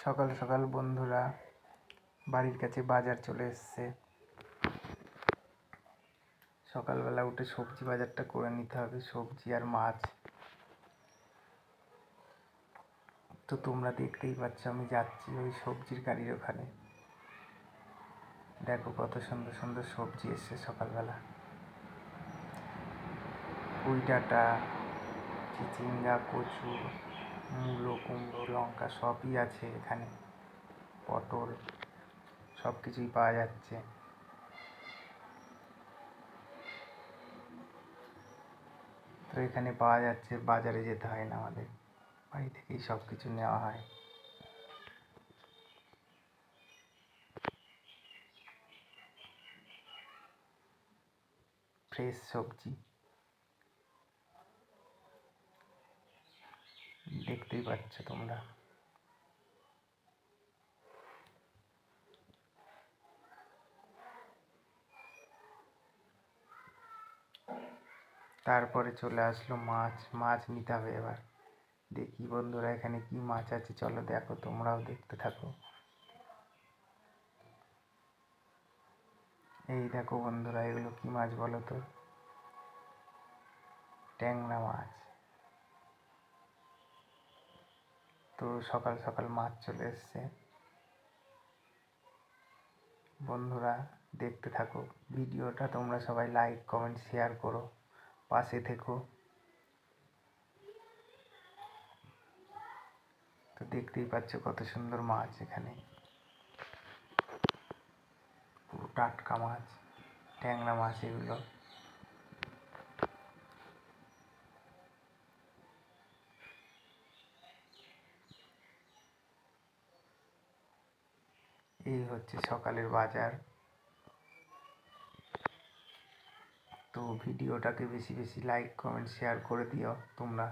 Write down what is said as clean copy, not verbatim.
সকাল সকাল বন্ধুরা বাড়ির কাছে বাজার চলে এসছে। সকালবেলা উঠে সবজি বাজারটা করে নিতে হবে, সবজি আর মাছ। তো তোমরা দেখতেই পাচ্ছ আমি যাচ্ছি ওই সবজির গাড়ির ওখানে। দেখো কত সুন্দর সুন্দর সবজি এসছে সকালবেলা। পুঁই ডাঁটা, চিচিঙ্গা, কচু, মূলো, কুমড়ো, লঙ্কা সবই আছে এখানে। পটল সব কিছুই পাওয়া যাচ্ছে। তো এখানে পাওয়া যাচ্ছে, বাজারে যেতে হয় না, আমাদের বাড়ি থেকেই সব কিছু নেওয়া হয়। ফ্রেশ সবজি দেখতেই পাচ্ছ তোমরা। তারপরে চলে আসলো মাছ নিতে হবে এবার। দেখি বন্ধুরা এখানে কি মাছ আছে, চলো দেখো, তোমরাও দেখতে থাকো। এই দেখো বন্ধুরা, এগুলো কি মাছ বলো তো? ট্যাংরা মাছ। তো সকাল সকাল মাছ চলে এসছে। বন্ধুরা দেখতে থাকো ভিডিওটা, তোমরা সবাই লাইক কমেন্ট শেয়ার করো, পাশে থেকো। তো দেখতেই পাচ্ছ কত সুন্দর মাছ এখানে, পুরো টাটকা মাছ, ট্যাংরা মাছ এগুলো। এই হচ্ছে সকালের বাজার। তো ভিডিওটাকে বেশি বেশি লাইক কমেন্ট শেয়ার করে দিও তোমরা।